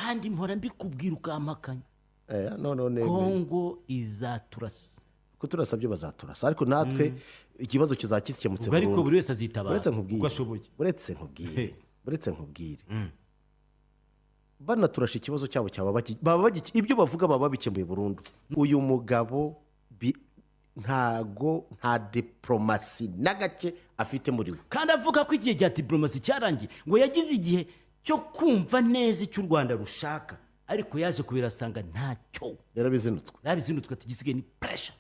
kandi mpora mbikubwira ukampakanya none Kongo izaturasa kuturasabye bazaturasa ariko natwe ikibazo kizakikemutse ariko buri wese azitabara uko ashoboye uretse nkubwire banaturasha ikibazo cyabo baba ibyo bavuga baba babikemuye burundu uyu mugabo nta diplomasi na gake afite muri we kandi avuga ko igihe cya diplomasi cyarangiye ngo yagize igihe cyo kumva neza icyo u Rwanda rushaka ariko yaje kubirasanga ntacyo yarabizinutswe ati gisigaye ni pressure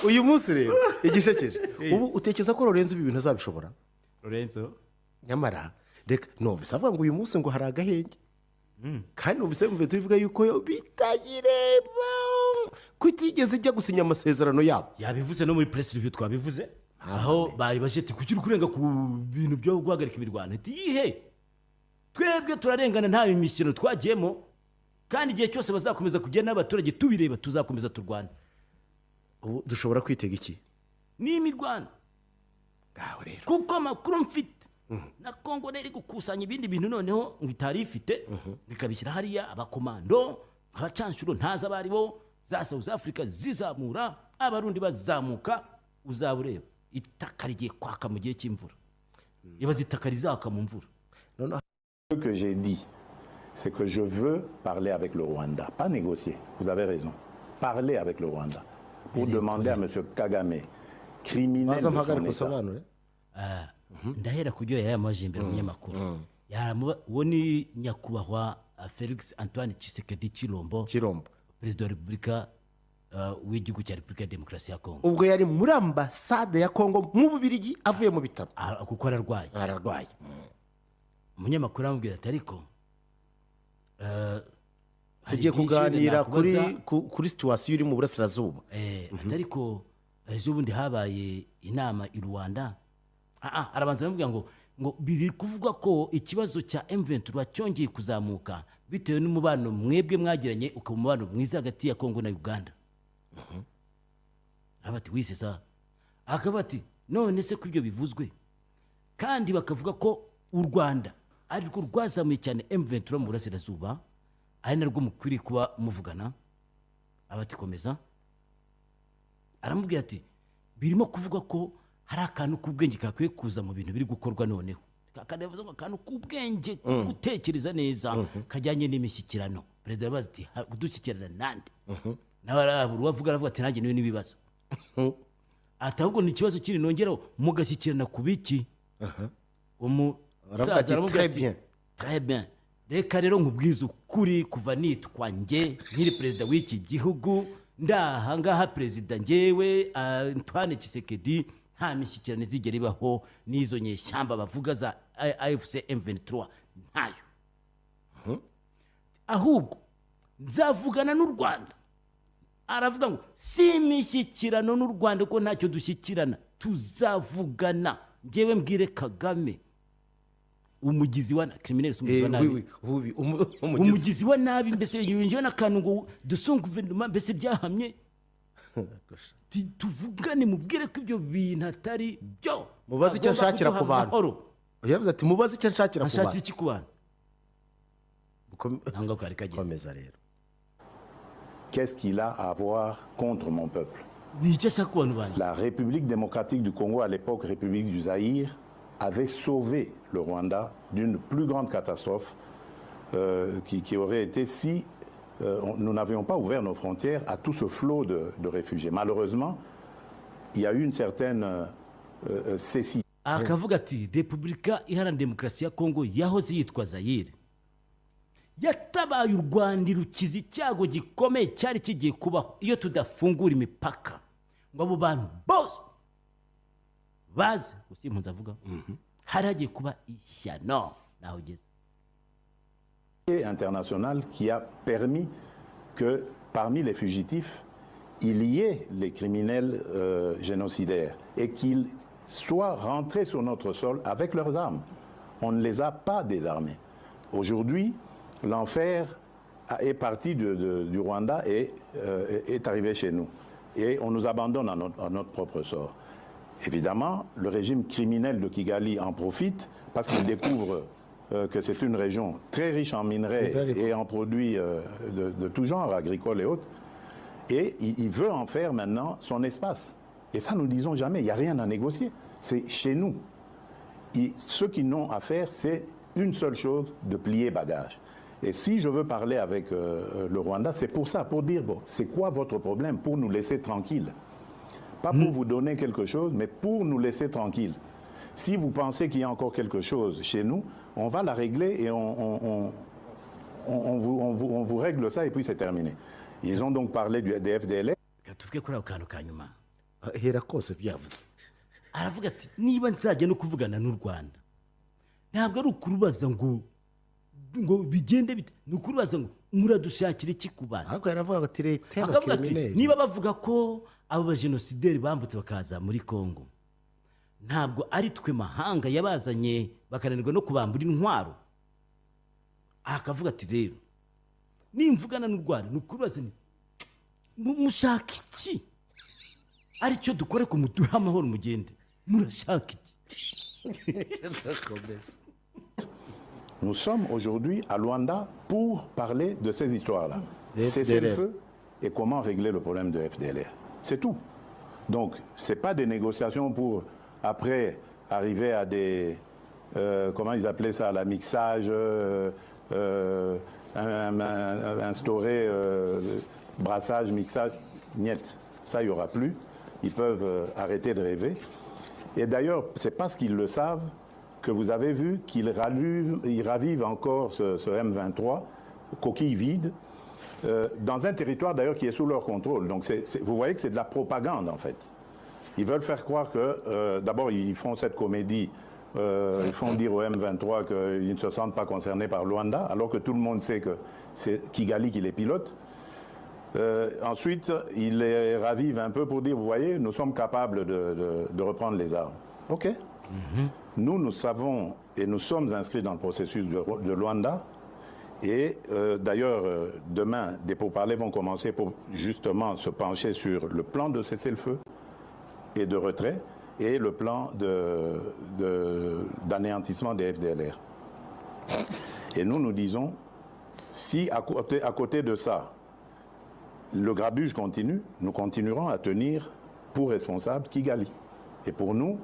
uyu munsi rero igishekeje ubu utekereza ko Lorenzo ibi bintu azabishobora Lorenzo nyamara reka numvise avuga ngo uyu munsi ngo hari agahenge kandi numvise tubivuga yuko bitagireba kutigeze ijya gusinya amasezerano yabo yabivuze no muri press review twabivuze aho bari bajeti kugira kurenga ku bintu byo guhagarika imirwano yihe twebwe turarengana nta imikino twagiyemo kandi igihe cyose bazakomeza kugenda n'abaturage tubireba tuzakomeza turwana ubu dushobora kwitega iki ni imirwano ngaho rero kuko amakuru mfite na Kongo nari gukusanya ibindi bintu noneho ngo itari ifite bikabishyira hariya abakomando abacanshuro ntaza bari bo za South Africa zizamura abarundi bazamuka uzabureba itaka rigiye kwaka mu gihe cy'imvura iba zitaka rizaka mu mvura Ce que j'ai dit, c'est que je veux parler avec le Rwanda, pas négocier, vous avez raison, parler avec le Rwanda, pour demander à M. Kagame, criminel de son État. ndahera kujyo yamaje imbere umunyamakuru uwo ni nyakubahwa Felix Antoine Tshisekedi Chilombo perezida wa Repubulika w'igihugu cya Repubulika ya Demokarasi ya Kongo ubwo yari muri ambasade ya Kongo mu Bubiligi avuye mu bitaro kuko ararwaye umunyamakuru amubwira ati ariko tugiye kuganira kuri situation iri mu burasirazuba ariko ejo bundi habaye inama i Rwanda arabanza amubwira ngo biri kuvuga ko ikibazo cya M23 cyongeye kuzamuka bitewe n'umubano mwebwe mwagiranye ukaba umubano mwiza hagati ya Kongo na Uganda abati wise sa akabati none se kubyo bivuzwe kandi bakavuga ko u Rwanda ari rwo rwazamuye cyane M23 mu burasirazuba ari narwo mukwiriye kuba muvugana abati komeza aramubwira ati birimo kuvuga ko hari akantu k'ubwenge kakwiye kuza mu bintu biri gukorwa noneho kakanevuze ngo akantu k'ubwenge gutekereza neza kajyanye n'imishyikirano perezida yabaza ati kudushyikirana nande nawe aravuga aravuga ati nanjye niwe n'ibibazo ati ahubwo ni ikibazo kiri nongeraho mugashyikirana ku biki umusaza aramubwira ati très bien reka rero nkubwiza ukuri kuva nitwa nge nkiri perezida w'iki gihugu ndahangaha perezida ngewe Antoine Tshisekedi nta mishyikirano zigera ibaho n'izo nyeshyamba bavuga za AFC M23 ntayo ahubwo nzavugana n'u Rwanda aravuga ngo si imishyikirano n'u Rwanda ko ntacyo dushyikirana tuzavugana ngewe mbwire Kagame umugizi wa criminel umugizi wa nabi mbese yungiwe n'akantu ngo dusunga guverinoma mbese byahamye tuvugane mubwire ko ibyo bintu atari byo mubaze icyo nshakira ku bantu yavuze ati mubaze icyo nshakira ku bantu iki ku bantu nanga ko ari kageze komeza rero Qu'est-ce qu'il a à voir contre mon peuple? La République démocratique du Congo, à l'époque République du Zaïre, avait sauvé le Rwanda d'une plus grande catastrophe qui aurait été si nous n'avions pas ouvert nos frontières à tout ce flot de réfugiés. Malheureusement, il y a eu une certaine cécité. Akavuga ati Repubulika Iharanira Demokarasi ya Kongo yahoze yitwa Zaire yatabaye u Rwanda rukiza icyago gikomeye cyari kigiye kubaho iyo tudafungura imipaka ngo abo bantu bose baze usimpunza avuga hari hagiye kuba ishyano naho ugeze international qui a permis que parmi les fugitifs il y ait les criminels génocidaires et qu'ils soient rentrés sur notre sol avec leurs armes. On ne les a pas désarmés. Aujourd'hui, l'enfer est parti du Rwanda et est arrivé chez nous. Et on nous abandonne à notre propre sort. Évidemment, le régime criminel de Kigali en profite parce qu'il découvre que c'est une région très riche en minerais et en produits de tout genre, agricoles et autres. Et il veut en faire maintenant son espace. Et ça, nous ne disons jamais, il n'y a rien à négocier. C'est chez nous. Ce qu'ils n'ont à faire, c'est une seule chose, de plier bagage. Et si je veux parler avec le Rwanda, c'est pour ça, pour dire, bon, c'est quoi votre problème, pour nous laisser tranquilles. Pas pour vous donner quelque chose, mais pour nous laisser tranquilles. Si vous pensez qu'il y a encore quelque chose chez nous, on va la régler et on vous règle ça et puis c'est terminé. Ils ont donc parlé des FDLR. tuvuge kuri ako kantu ka nyuma hera kose byavuze aravuga ati niba nzajya no kuvugana n'u Rwanda ntabwo ari ukurubaza ngo bigende bite, ni ukurubaza ngo muradushakira iki ku bana. ahubwo yaravuga ati leta Akavuga ati y'abakrimineri niba bavuga ko abo bajenosideri bambutse bakaza muri Kongo, ntabwo ari twe mahanga yabazanye bakananirwa no kubambura intwaro. Akavuga ati rero nimvugana n'u Rwanda ni ukurubaza ni mushaka iki, aricyo dukore ku muduha amahoro mugende, murashaka iki? Nous sommes aujourd'hui à Luanda pour parler de ces histoires-là. Cesser le feu et comment régler le problème de FDLR. C'est tout. Donc, ce n'est pas des négociations pour, après, arriver à des... comment ils appelaient ça, la mixage, instaurer brassage, mixage. Niet. Ça, il n'y aura plus. Ils peuvent arrêter de rêver. Et d'ailleurs, c'est parce qu'ils le savent que vous avez vu qu'ils ravivent encore ce M23, coquille vide, dans un territoire d'ailleurs qui est sous leur contrôle. Donc vous voyez que c'est de la propagande en fait. Ils veulent faire croire que, d'abord ils font cette comédie, ils font dire au M23 qu'ils ne se sentent pas concernés par Luanda, alors que tout le monde sait que c'est Kigali qui les pilote. Ensuite, ils les ravivent un peu pour dire, vous voyez, nous sommes capables de reprendre les armes. OK. Nous savons et nous sommes inscrits dans le processus de Luanda. Et d'ailleurs, demain, des pourparlers vont commencer pour justement se pencher sur le plan de cessez-le-feu et de retrait et le plan d'anéantissement des FDLR. Et nous disons, si à côté de ça, le grabuge continue, nous continuerons à tenir pour responsable Kigali. Et pour nous,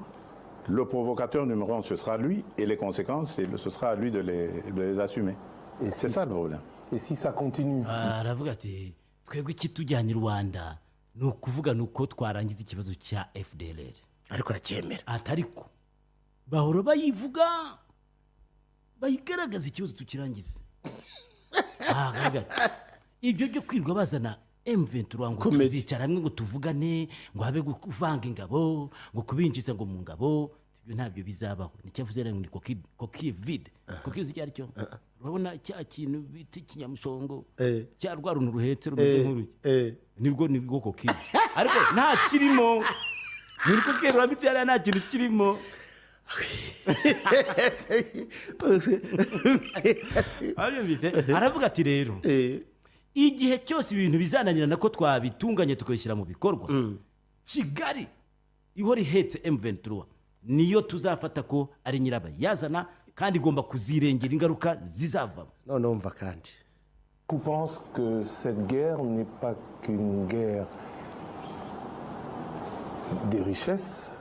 le provocateur numéro 1, ce sera lui, et les conséquences, ce sera à lui de les assumer. Et c'est ça le problème. Et si ça continue aravuga ati twebwe ikitujyanye Rwanda ni ukuvuga nuko twarangiza ikibazo cya FDLR, ariko aracyemera atariko bahora bayivuga bayigaragaza ikibazo tukirangize. Aravuga ati ibyo byo kwirwa bazana M23 ngo tuzicara hamwe ngo tuvugane ngo habe kuvanga ingabo ngo kubinjiza ngo mu ngabo, ibyo ntabyo bizabaho. Nicyavuze rero ngo coquille vide. Coquille uzi cyari cyo urabona cya kintu biti kinyamushongo cya rwaruntu ruhetse rumeze nk'uruki nibwo coquille, ariko nta kirimo, niriko kero rabiti yari nta kintu kirimo. Aravuga ati rero igihe cyose ibintu bizananirana ko twabitunganye tukabishyira mu bikorwa, Kigali ihora ihetse M23 niyo tuzafata ko ari nyirabayazana kandi igomba kuzirengera ingaruka zizavamo. none umva kandi Je pense que cette guerre n'est pas qu'une guerre des richesses,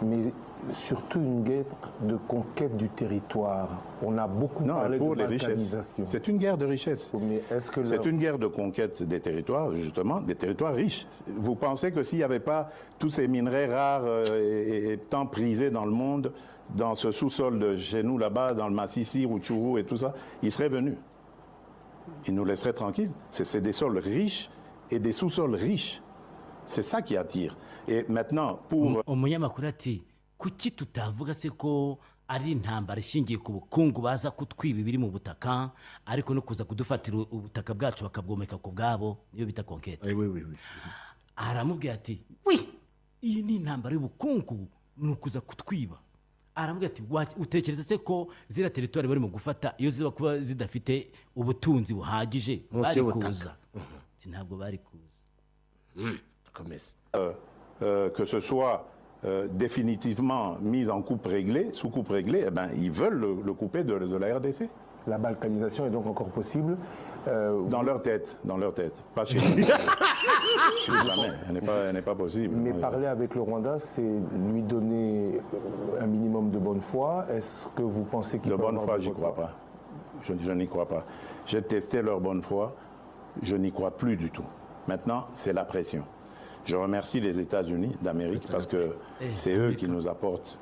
mais surtout une guerre de conquête du territoire. On a beaucoup parlé de balkanisation. C'est une guerre de richesse. Mais c'est une guerre de conquête des territoires, justement, des territoires riches. Vous pensez que s'il n'y avait pas tous ces minerais rares et tant prisés dans le monde, dans ce sous-sol de chez nous là-bas, dans le Massissi, Rutshuru et tout ça, ils seraient venus. Ils nous laisseraient tranquilles. C'est des sols riches et des sous-sols riches. C'est ça qui attire. Et maintenant, pour... umunyamakuru ati kuki tutavuga se ko ari intambara ishingiye ku bukungu baza kutwiba ibiri mu butaka ariko no kuza kudufatira ubutaka bwacu bakabwomeka ku bwabo, niyo bita conquête. Aramubwira ati iyi ni intambara y'ubukungu ni ukuza kutwiba. Aramubwira ati utekereza se ko zira territoire bari mu gufata iyo ziba kuba zidafite ubutunzi buhagije bari kuza? Ntabwo bari kuza. Que ce soit définitivement mise en coupe réglée, sous coupe réglée, eh ben, ils veulent le couper de la RDC. La balkanisation est donc encore possible. Dans leur tête, pas chez nous. Jamais, elle n'est pas possible. Mais parler avec le Rwanda, c'est lui donner un minimum de bonne foi. Est-ce que vous pensez qu'il De peut bonne avoir foi, de j'y bonne crois pas. Je n'y crois pas. J'ai testé leur bonne foi, je n'y crois plus du tout. Maintenant, c'est la pression. Je remercie les États-Unis d'Amérique parce que c'est eux qui nous apportent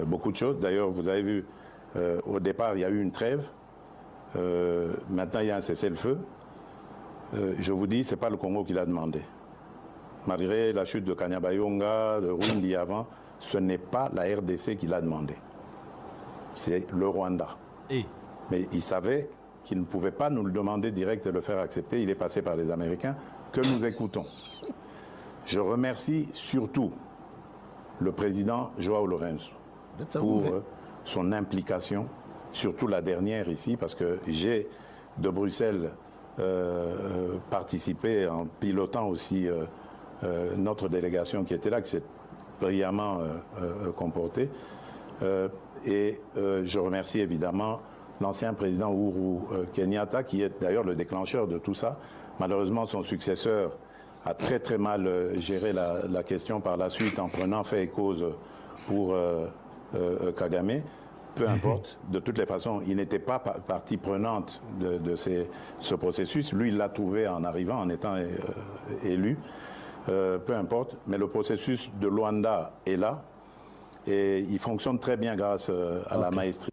beaucoup de choses. D'ailleurs, vous avez vu, au départ, il y a eu une trêve. Maintenant, il y a un cessez-le-feu. Je vous dis, ce n'est pas le Congo qui l'a demandé. Malgré la chute de Kanyabayonga, de Rwindi avant, ce n'est pas la RDC qui l'a demandé. C'est le Rwanda. Mais il savait qu'il ne pouvait pas nous le demander direct et le faire accepter. Il est passé par les Américains que nous écoutons. Je remercie surtout le président João Lourenço pour son implication, surtout la dernière ici, parce que j'ai de Bruxelles participé en pilotant aussi notre délégation qui était là, qui s'est brillamment comportée. Et je remercie évidemment l'ancien président Uhuru Kenyatta, qui est d'ailleurs le déclencheur de tout ça. Malheureusement, son successeur a très très mal géré la question par la suite en prenant fait et cause pour Kagame. Peu importe, de toutes les façons, il n'était pas partie prenante de ce processus. Lui, il l'a trouvé en arrivant, en étant élu. Peu importe, mais le processus de Luanda est là et il fonctionne très bien grâce à la maestrie.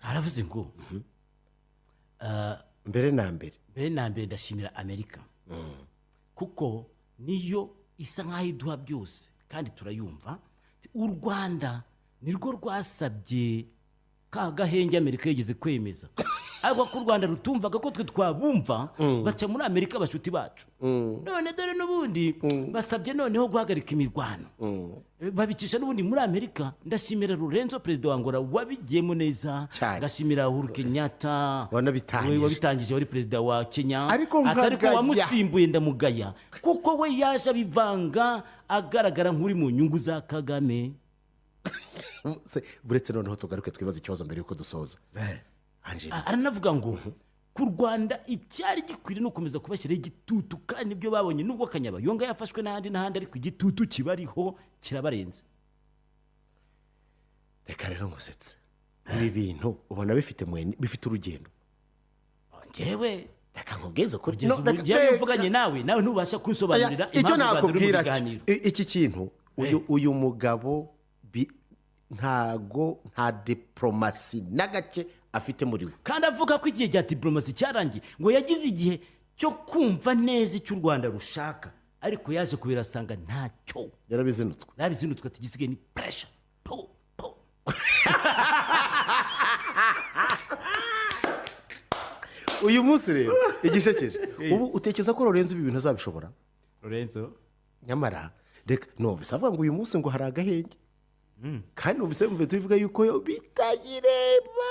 aravuze ngo mbere na mbere ndashimira Amerika kuko niyo isa nk'aho iduha byose kandi turayumva. U Rwanda nirwo rwasabye ka gahenge Amerika yigeze kwemeza, ariko ko u Rwanda rutumvaga ko twe twabumva baca muri Amerika bashuti bacu. None dore n'ubundi basabye noneho guhagarika imirwano, babicisha n'ubundi muri Amerika. Ndashimira Lorenzo, perezida wa Angola, wabigiyemo neza. Ndashimira Uhuru Kenyatta wabitangije, wari perezida wa Kenya, atari ko wamusimbuye ndamugaya kuko we yaje abivanga agaragara nk'uri mu nyungu za Kagame. buretse noneho tugaruke twibaza ikibazo mbere yuko dusoza. aranavuga ngo ku Rwanda icyari gikwiriye no gukomeza kubashyiraho igitutu, kandi nibyo babonye nubwo Kanyabayonga yafashwe n'ahandi ariko igitutu kibariho kirabarenze. Reka rero ngusetse, ibi bintu ubona bifite urugendo. Ngewe reka nkubwize ko ngiye mvuganye nawe ntubasha kunsobanurira icyo nakubwira. Iki kintu uyu mugabo nta diplomasi na gake afite muri we, kandi avuga ko igihe cya diplomasi cyarangiye, ngo yagize igihe cyo kumva neza icyo u Rwanda rushaka, ariko yaje kubirasanga ntacyo. yarabizinutswe ati gisigaye ni pressure. uyu munsi rero igishekeje, ubu utekereza ko Lorenzo ibi bintu azabishobora? Lorenzo nyamara reka numvise avuga ngo uyu munsi ngo hari agahenge, kandi numvise tuvuga yuko bitagireba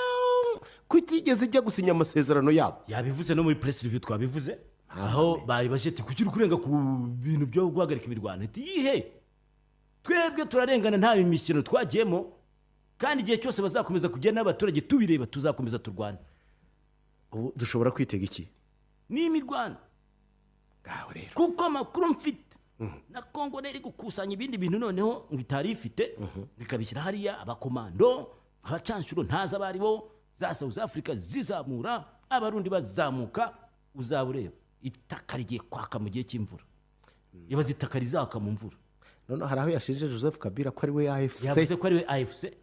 ko itigeze ijya gusinya amasezerano yabo. yabivuze no muri press review twabivuze, aho baje ati kuki kurenga ku bintu byo guhagarika imirwano. ati yihe, twebwe turarengana nta imikino twagiyemo, kandi igihe cyose bazakomeza kugenda n'abaturage tubireba tuzakomeza turwana. ubu dushobora kwitega iki? ni imirwano. ngaho rero kuko amakuru mfite na Kongo neri gukusanya ibindi bintu noneho ngo itari ifite, bikabishyira hariya abakomando abacanshuro ntaza bari bo za South Africa zizamura, abarundi bazamuka, uzabureba itaka rigiye kwaka mu gihe cy'imvura. yabaze itaka rizaka mu mvura. none hari aho yashinje Joseph Kabila ko ari we AFC, yavuze ko ari we AFC.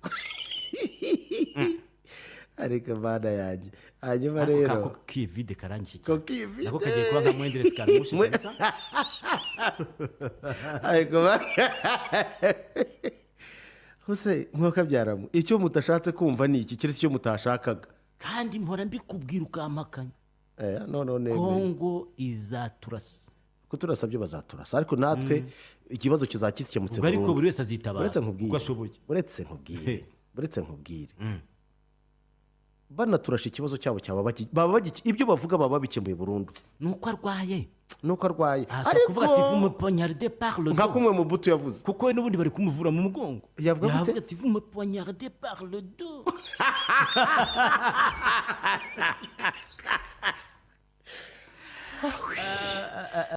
ariko bana yanjye hanyuma rero ako kivide karangiye nako kagiye kuba nka Mwendere Skaramushi neza. ariko hose mwaka byaramo icyo mutashatse kumva ni iki kirisi cyo mutashakaga, kandi mpora mbikubwira ukampakanya. none Kongo izaturasa, ko turasabye bazaturasa, ariko natwe ikibazo kizakikemutse burundu, ariko buri wese azitabara uko ashoboye. buretse nkubwire banaturasha ikibazo cyabo baba ibyo bavuga baba babikemuye burundu. nuko arwaye nuko arwaye ashobora kuvuga ati vous me poignardez par le nka dos kumwe mu buto yavuze kuko we n'ubundi bari kumuvura mu mugongo Yavuga gute? ati vous me poignardez par le dos